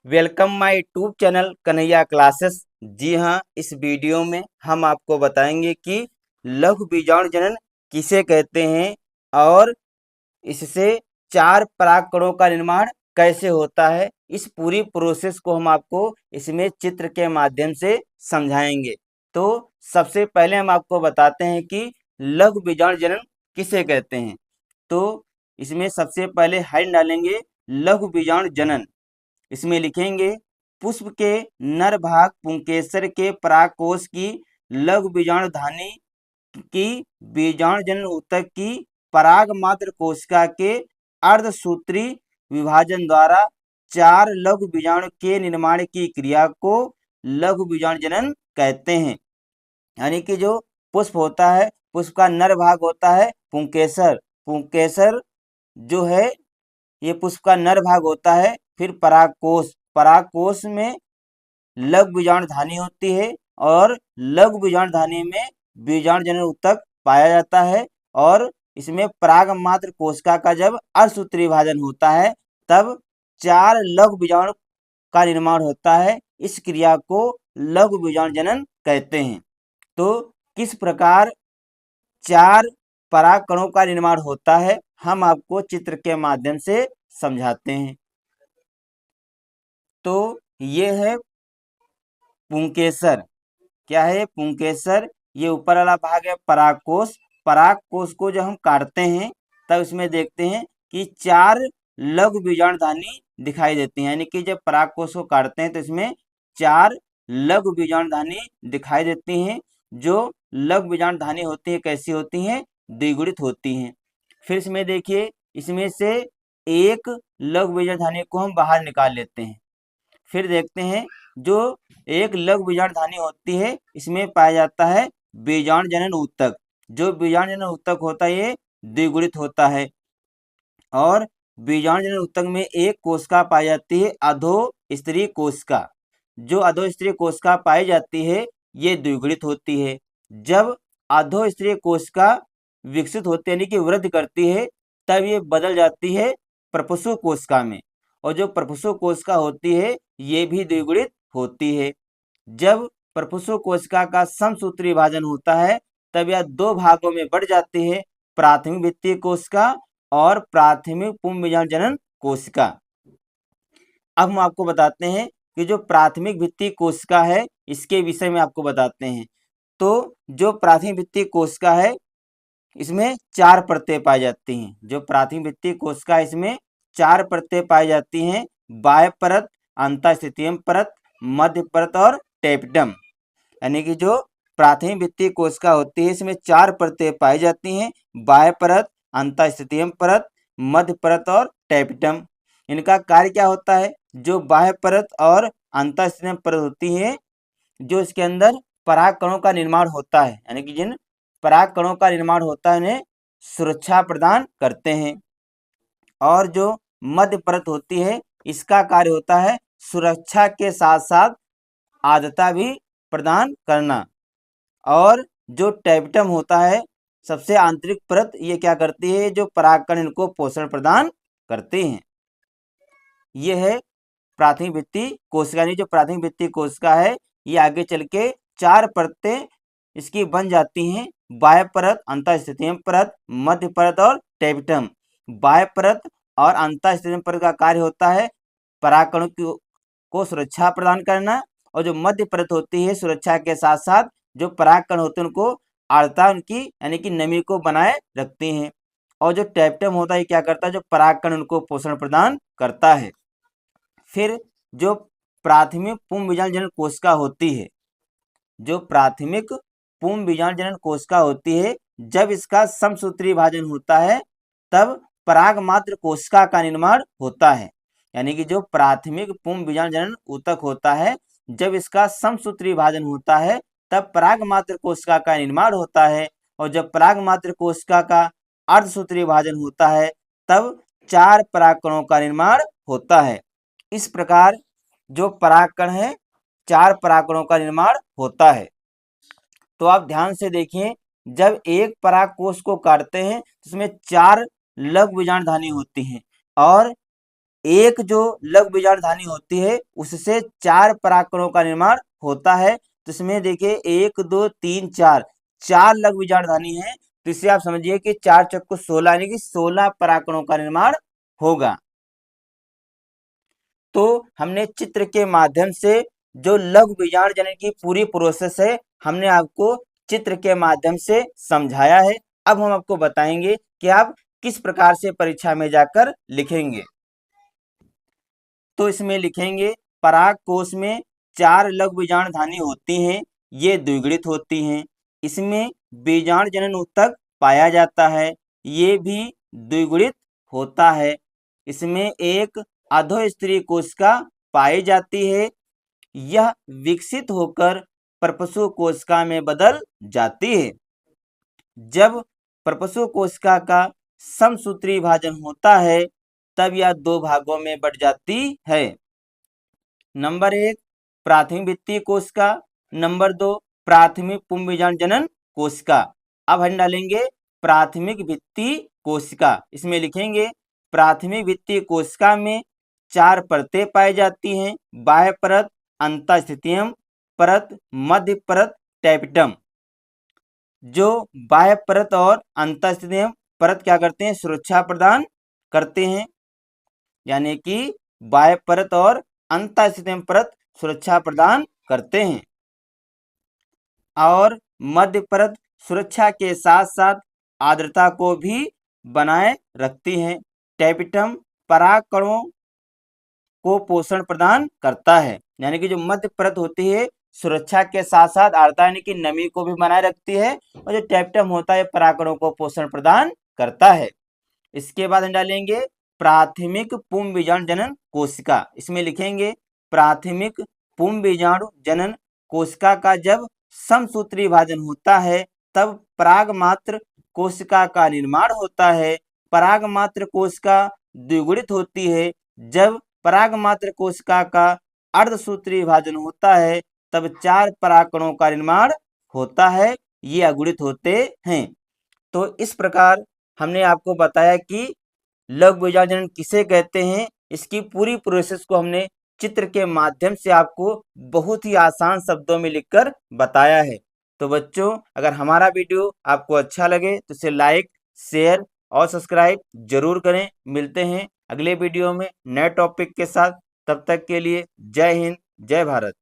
Welcome my YouTube channel Kanhaiya classes. जी हाँ, इस वीडियो में हम आपको बताएंगे कि लघु बीजाणु जनन किसे कहते हैं और इससे चार परागकणों का निर्माण कैसे होता है। इस पूरी प्रोसेस को हम आपको इसमें चित्र के माध्यम से समझाएंगे। तो सबसे पहले हम आपको बताते हैं कि लघु बीजाणु जनन किसे कहते हैं। तो इसमें सबसे पहले हेडिंग डालेंगे लघु बीजाणु जनन। इसमें लिखेंगे पुष्प के नर भाग पुंकेसर के परागकोश की लघु बीजाणुधानी की बीजाणुजनन ऊतक की पराग मात्र कोशिका के अर्धसूत्री विभाजन द्वारा चार लघु बीजाणु के निर्माण की क्रिया को लघु बीजाणु जनन कहते हैं। यानी कि जो पुष्प होता है, पुष्प का नर भाग होता है पुंकेसर। पुंकेसर जो है ये पुष्प का नर भाग होता है। फिर परागकोश, परागकोश में लघु बीजाणुधानी होती है और लघु बीजाणुधानी में बीजाणु जनन ऊतक पाया जाता है। और इसमें पराग मात्र कोशिका का जब अर्धसूत्री विभाजन होता है तब चार लघु बीजाणु का निर्माण होता है। इस क्रिया को लघु बीजाणु जनन कहते हैं। तो किस प्रकार चार पराग कणों का निर्माण होता है हम आपको चित्र के माध्यम से समझाते हैं। तो ये है पुंकेसर। क्या है पुंकेसर? ये ऊपर वाला भाग है परागकोश। परागकोश को जब हम काटते हैं तब इसमें देखते हैं कि चार लघु बीजाणुधानी दिखाई देती हैं। यानी कि जब परागकोश को काटते हैं तो इसमें चार लघु बीजाणुधानी दिखाई देती हैं। जो लघु बीजाणुधानी होती है कैसी होती हैं? द्विगुणित होती हैं। फिर इसमें देखिए, इसमें से एक लघु बीजाणुधानी को हम बाहर निकाल लेते हैं। फिर देखते हैं जो एक लघु बीजाणुधानी होती है इसमें पाया जाता है बीजाणु जनन ऊतक। जो बीजाणु जनन ऊतक होता है ये द्विगुणित होता है। और बीजाणु जनन ऊतक में एक कोशिका पाई जाती है अधो स्त्री कोशिका। जो अधो स्त्री कोशिका पाई जाती है ये द्विगुणित होती है। जब अधो स्त्री कोशिका विकसित होती है यानी कि वृद्धि करती है तब ये बदल जाती है प्रपुष्प कोशिका में। और जो प्रपुष्प कोशिका होती है ये भी द्विगुणित होती है। जब प्रपुष्प कोशिका का समसूत्री विभाजन होता है तब यह दो भागों में बढ़ जाती है, प्राथमिक भित्तीय कोशिका और प्राथमिक पुंज बीजाणु जनन कोशिका। अब हम आपको बताते हैं कि जो प्राथमिक भित्तीय कोशिका है इसके विषय में आपको बताते हैं। तो जो प्राथमिक भित्तीय कोशिका है इसमें चार परतें पाई जाती हैं। जो प्राथमिक भित्तीय कोशिका इसमें चार परतें पाई जाती हैं, बाह्य परत, अंतःस्थितियम परत, मध्य परत और टेपिटम। यानी कि जो प्राथमिक भित्तीय कोशिका होती है इसमें चार परतें पाई जाती हैं, बाह्य परत, अंतःस्थितियम परत, मध्य परत और टेपिटम। इनका कार्य क्या होता है? जो बाह्य परत और अंतःस्थितियम परत होती है जो इसके अंदर पराग कणों का निर्माण होता है, यानी कि जिन पराग कणों का निर्माण होता है उन्हें सुरक्षा प्रदान करते हैं। और जो मध्य परत होती है इसका कार्य होता है सुरक्षा के साथ साथ आर्द्रता भी प्रदान करना। और जो टेपिटम होता है सबसे आंतरिक परत, ये क्या करती है? जो परागकण इनको पोषण प्रदान करते हैं। ये है प्राथमिक भित्तीय कोशिका। जो प्राथमिक भित्तीय कोशिका है ये आगे चल के चार परतें इसकी बन जाती हैं, बाह्य परत, अंतःस्थितियम परत, मध्य परत और टेपिटम। बाह्य परत और अंतःस्थितियम परत का कार्य होता है परागकणों को सुरक्षा प्रदान करना। और जो मध्य परत होती है सुरक्षा के साथ साथ जो परागकण होते हैं उनको आर्द्रता उनकी यानी कि नमी को बनाए रखते हैं। और जो टेपिटम होता है क्या करता है? जो परागकण उनको पोषण प्रदान करता है। फिर जो प्राथमिक पुंज बीजाणु जनन कोशिका होती है, जो प्राथमिक पुंज बीजाणु जनन कोशिका होती है जब इसका समसूत्री विभाजन होता है तब पराग मात्र कोशिका का निर्माण होता है। यानी कि जो प्राथमिक पुंज बीजाणु जनन ऊतक होता है जब इसका समसूत्री विभाजन होता है तब पराग मात्र कोशिका का निर्माण होता है। और जब पराग मात्र कोशिका का अर्धसूत्री विभाजन होता है तब चार परागकणों का निर्माण होता है। इस प्रकार जो परागकण है चार परागकणों का निर्माण होता है। तो आप ध्यान से देखिए, जब एक परागकोश को काटते हैं तो उसमें चार लघु बीजाणुधानी होती हैं और एक जो लघु बीजाणु धानी होती है उससे 4 परागकणों का निर्माण होता है। तो इसमें देखिए 1 2 3 4 लघु बीजाणु धानी है। तो इससे आप समझिए कि 4 चक्कु 16 यानी कि 16 परागकणों का निर्माण होगा। तो हमने चित्र के माध्यम से जो लघु बीजाणु जनन की पूरी प्रोसेस है हमने आपको चित्र के माध्यम से समझाया है। अब हम आपको बताएंगे कि आप किस प्रकार से परीक्षा में जाकर लिखेंगे। तो इसमें लिखेंगे पराग कोश में 4 लघु बीजाणु धानी होती हैं, ये द्विगुणित होती हैं। इसमें बीजाणु जनन ऊतक पाया जाता है, ये भी द्विगुणित होता है। इसमें एक अधोस्तरीय कोशिका पाई जाती है, यह विकसित होकर परपसु कोशिका में बदल जाती है। जब परपसु कोशिका का समसूत्री विभाजन होता है तब यह 2 भागों में बट जाती है। नंबर 1 प्राथमिक भित्तीय कोशिका, नंबर 2 प्राथमिक पुंज बीजाणु जनन कोशिका। अब हम डालेंगे प्राथमिक भित्तीय कोशिका। इसमें लिखेंगे प्राथमिक भित्तीय कोशिका में 4 परतें पाई जाती हैं, बाह्य परत, अंतःस्थितियम परत, मध्य परत, टैपिटम। जो बाह्य परत और अंतःस्थितियम परत क्या करते हैं, सुरक्षा प्रदान करते हैं, यानी कि बाह्य परत और अंतःस्थितियम परत सुरक्षा प्रदान करते हैं। और मध्य परत सुरक्षा के साथ साथ आर्द्रता को भी बनाए रखती हैं। टैपिटम परागकणों को पोषण प्रदान करता है, यानी कि जो मध्य परत होती है सुरक्षा के साथ साथ आर्द्रता यानी कि नमी को भी बनाए रखती है, और जो टैपिटम होता है परागकणों को पोषण प्रदान करता है। इसके बाद हम डालेंगे प्राथमिक पुंज बीजाणु जनन कोशिका। इसमें लिखेंगे प्राथमिक पुंज बीजाणु जनन कोशिका का जब समसूत्री विभाजन होता है तब परागमात्र कोशिका का निर्माण होता है। परागमात्र कोशिका द्विगुणित होती है। जब परागमात्र कोशिका का अर्धसूत्री विभाजन होता है तब 4 परागकणों का निर्माण होता है, ये अगुणित होते हैं। तो इस प्रकार हमने आपको बताया कि लघु बीजाणु जनन किसे कहते हैं। इसकी पूरी प्रोसेस को हमने चित्र के माध्यम से आपको बहुत ही आसान शब्दों में लिखकर बताया है। तो बच्चों, अगर हमारा वीडियो आपको अच्छा लगे तो इसे लाइक, शेयर और सब्सक्राइब जरूर करें। मिलते हैं अगले वीडियो में नए टॉपिक के साथ। तब तक के लिए जय हिंद, जय भारत।